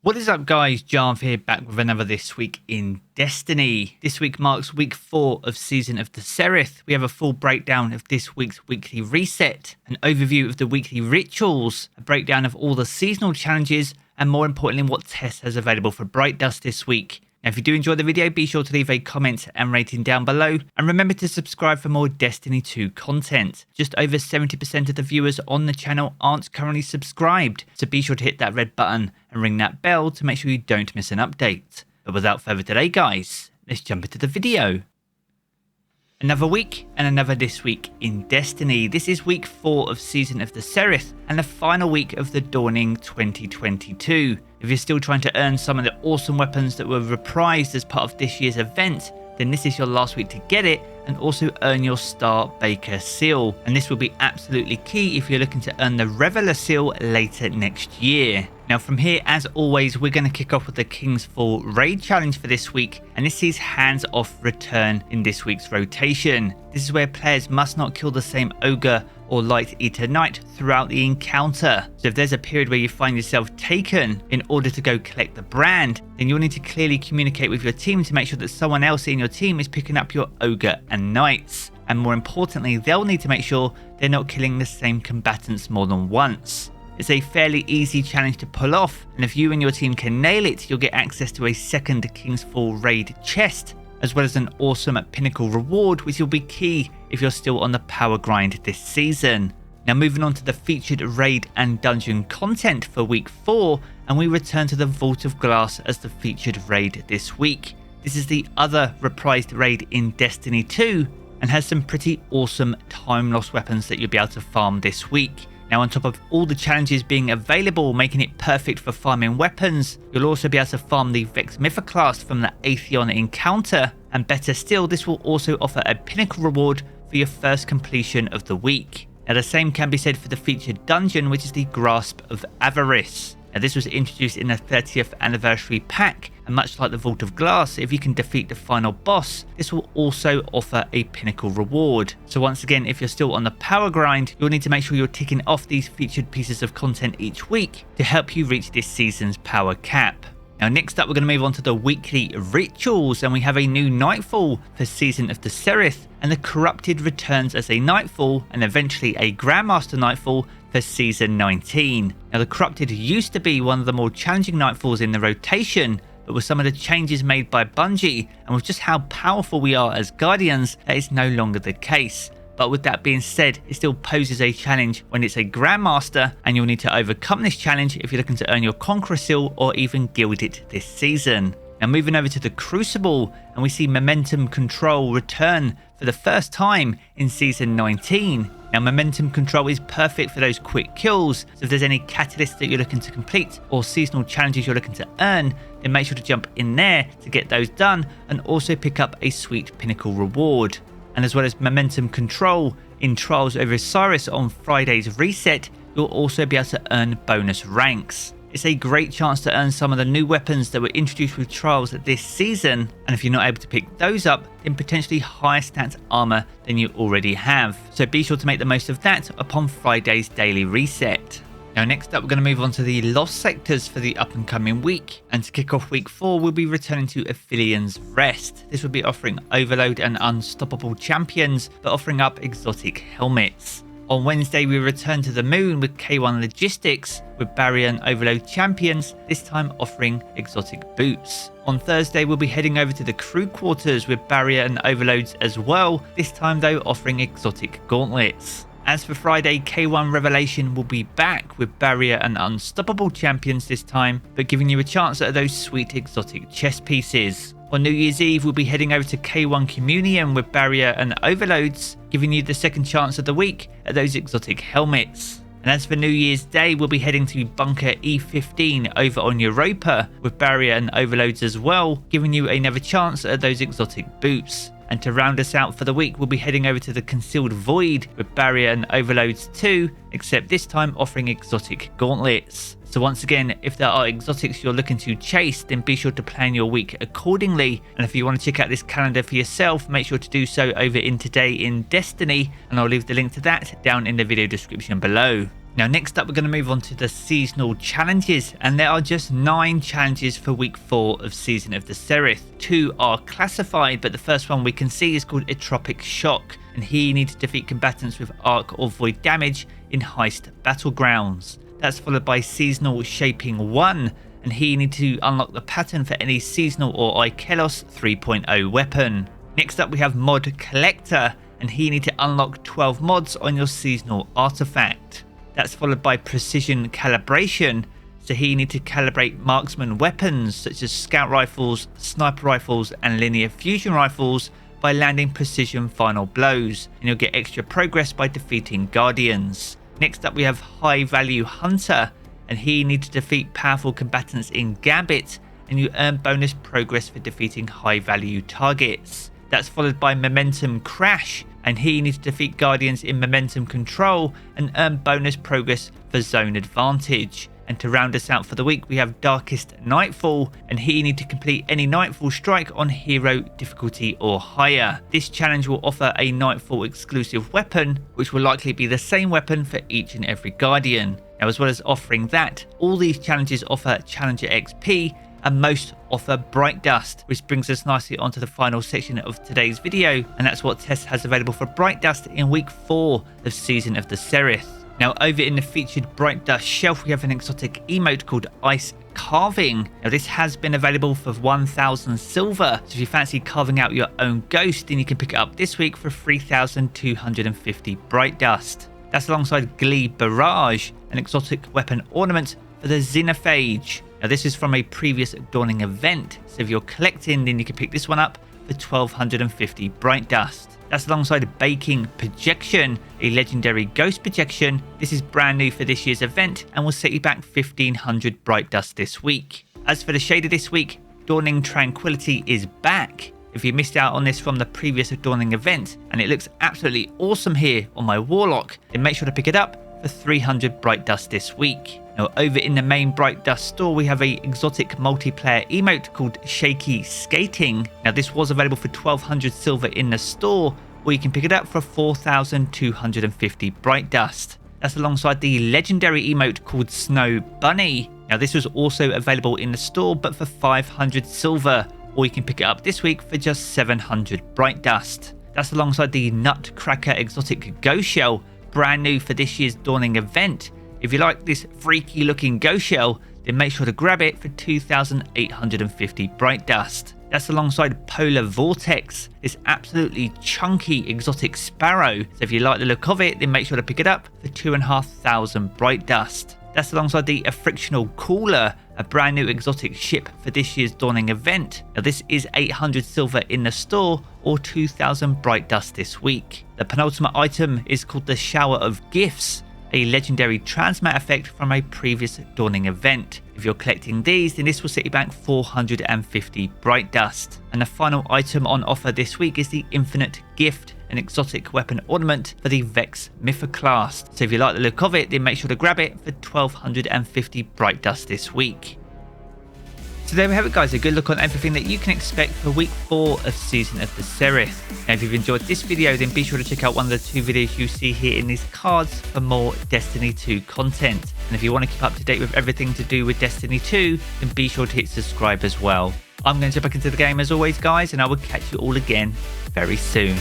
What is up guys, Jarv here, back with another This Week in Destiny. This week marks week 4 of Season of the Serath. We have a full breakdown of this week's weekly reset, an overview of the weekly rituals, a breakdown of all the seasonal challenges, and more importantly what Tess has available for Bright Dust this week. Now if you do enjoy the video, be sure to leave a comment and rating down below, and remember to subscribe for more Destiny 2 content. Just over 70% of the viewers on the channel aren't currently subscribed, so be sure to hit that red button and ring that bell to make sure you don't miss an update. But without further delay guys, let's jump into the video. Another week and another This Week in Destiny. This is week 4 of Season of the Serath and the final week of the Dawning 2022. If you're still trying to earn some of the awesome weapons that were reprised as part of this year's event, then this is your last week to get it and also earn your Star Baker seal. And this will be absolutely key if you're looking to earn the Reveler seal later next year. Now from here, as always, we're going to kick off with the King's Fall raid challenge for this week, and this is Hands Off Return in this week's rotation. This is where players must not kill the same Ogre or Light Eater Knight throughout the encounter. So if there's a period where you find yourself taken in order to go collect the brand, then you'll need to clearly communicate with your team to make sure that someone else in your team is picking up your Ogre and Knights. And more importantly, they'll need to make sure they're not killing the same combatants more than once. It's a fairly easy challenge to pull off, and if you and your team can nail it, you'll get access to a second King's Fall raid chest, as well as an awesome pinnacle reward, which will be key if you're still on the power grind this season. Now moving on to the featured raid and dungeon content for week 4, and we return to the Vault of Glass as the featured raid this week. This is the other reprised raid in Destiny 2, and has some pretty awesome time loss weapons that you'll be able to farm this week. Now on top of all the challenges being available, making it perfect for farming weapons, you'll also be able to farm the Vex Mythoclast from the Atheon encounter, and better still, this will also offer a pinnacle reward for your first completion of the week. Now the same can be said for the featured dungeon, which is the Grasp of Avarice. Now this was introduced in the 30th anniversary pack, and much like the Vault of Glass, if you can defeat the final boss, this will also offer a pinnacle reward. So once again, if you're still on the power grind, you'll need to make sure you're ticking off these featured pieces of content each week to help you reach this season's power cap. Now next up, we're going to move on to the weekly rituals, and we have a new Nightfall for Season of the Serath, and the Corrupted returns as a Nightfall and eventually a Grandmaster Nightfall for Season 19. Now the Corrupted used to be one of the more challenging Nightfalls in the rotation, but with some of the changes made by Bungie and with just how powerful we are as Guardians, that is no longer the case. But with that being said, it still poses a challenge when it's a Grandmaster, and you'll need to overcome this challenge if you're looking to earn your Conqueror seal or even gild it this season. Now moving over to the Crucible, and we see Momentum Control return for the first time in Season 19. Now Momentum Control is perfect for those quick kills, so if there's any catalysts that you're looking to complete or seasonal challenges you're looking to earn, then make sure to jump in there to get those done and also pick up a sweet pinnacle reward. And as well as Momentum Control in Trials of Osiris on Friday's reset, you'll also be able to earn bonus ranks. It's a great chance to earn some of the new weapons that were introduced with Trials this season, and if you're not able to pick those up, then potentially higher stats armor than you already have. So be sure to make the most of that upon Friday's daily reset. Now next up, we're going to move on to the Lost Sectors for the up and coming week, and to kick off week 4, we'll be returning to Aphelios Rest. This will be offering Overload and Unstoppable champions, but offering up exotic helmets. On Wednesday, we return to the Moon with K1 Logistics with Barrier and Overload champions, this time offering exotic boots. On Thursday, we'll be heading over to the Crew Quarters with Barrier and Overloads as well, this time though offering exotic gauntlets. As for Friday, K1 Revelation will be back with Barrier and Unstoppable champions this time, but giving you a chance at those sweet exotic chest pieces. On New Year's Eve, we'll be heading over to K1 Communion with Barrier and Overloads, giving you the second chance of the week at those exotic helmets. And as for New Year's Day, we'll be heading to Bunker E15 over on Europa with Barrier and Overloads as well, giving you another chance at those exotic boots. And to round us out for the week, we'll be heading over to the Concealed Void with Barrier and Overloads 2, except this time offering exotic gauntlets. So once again, if there are exotics you're looking to chase, then be sure to plan your week accordingly. And if you want to check out this calendar for yourself, make sure to do so over in Today in Destiny, and I'll leave the link to that down in the video description below. Now next up we're going to move on to the seasonal challenges, and there are just 9 challenges for week 4 of Season of the Serath. 2 are classified, but the first one we can see is called Shock, and here you need to defeat combatants with arc or void damage in heist battlegrounds. That's followed by Seasonal Shaping 1, and here you need to unlock the pattern for any seasonal or Ikelos 3.0 weapon. Next up we have Mod Collector, and here you need to unlock 12 mods on your seasonal artifact. That's followed by Precision Calibration, so here you need to calibrate marksman weapons such as scout rifles, sniper rifles and linear fusion rifles by landing precision final blows, and you'll get extra progress by defeating guardians. Next up we have High Value Hunter, and here you need to defeat powerful combatants in Gambit, and you earn bonus progress for defeating high value targets. That's followed by Momentum Crash, and here you need to defeat guardians in momentum control and earn bonus progress for zone advantage. And to round us out for the week we have Darkest Nightfall, and here you need to complete any Nightfall strike on hero difficulty or higher. This challenge will offer a Nightfall exclusive weapon, which will likely be the same weapon for each and every guardian. Now as well as offering that, all these challenges offer Challenger XP, and most offer Bright Dust, which brings us nicely onto the final section of today's video, and that's what Tess has available for Bright Dust in week 4 of Season of the Serath. Now over in the featured Bright Dust shelf we have an exotic emote called Ice Carving. Now this has been available for 1000 silver, so if you fancy carving out your own ghost then you can pick it up this week for 3250 Bright Dust. That's alongside Glee Barrage, an exotic weapon ornament for the Xenophage. Now this is from a previous Dawning event, so if you're collecting then you can pick this one up for 1250 Bright Dust. That's alongside Baking Projection, a legendary ghost projection. This is brand new for this year's event and will set you back 1500 Bright Dust this week. As for the shader this week, Dawning Tranquility is back. If you missed out on this from the previous Dawning event and it looks absolutely awesome here on my Warlock, then make sure to pick it up for 300 Bright Dust this week. Now over in the main Bright Dust store we have a exotic multiplayer emote called Shaky Skating. Now this was available for 1200 silver in the store, or you can pick it up for 4250 Bright Dust. That's alongside the legendary emote called Snow Bunny. Now this was also available in the store but for 500 silver, or you can pick it up this week for just 700 Bright Dust. That's alongside the Nutcracker exotic Ghost Shell, brand new for this year's Dawning event. If you like this freaky looking ghost shell, then make sure to grab it for 2850 Bright Dust. That's alongside Polar Vortex, this absolutely chunky exotic sparrow. So if you like the look of it, then make sure to pick it up for 2500 Bright Dust. That's alongside the Frictional Cooler, a brand new exotic ship for this year's Dawning event. Now this is 800 silver in the store or 2000 Bright Dust this week. The penultimate item is called the Shower of Gifts, a legendary transmat effect from a previous Dawning event. If you're collecting these, then this will set you back 450 Bright Dust. And the final item on offer this week is the Infinite Gift, an exotic weapon ornament for the Vex Mythoclast. So if you like the look of it, then make sure to grab it for 1250 Bright Dust this week. So there we have it guys, a good look on everything that you can expect for week 4 of Season of the Serath. Now if you've enjoyed this video then be sure to check out one of the 2 videos you see here in these cards for more Destiny 2 content. And if you want to keep up to date with everything to do with Destiny 2 then be sure to hit subscribe as well. I'm going to jump back into the game as always guys, and I will catch you all again very soon.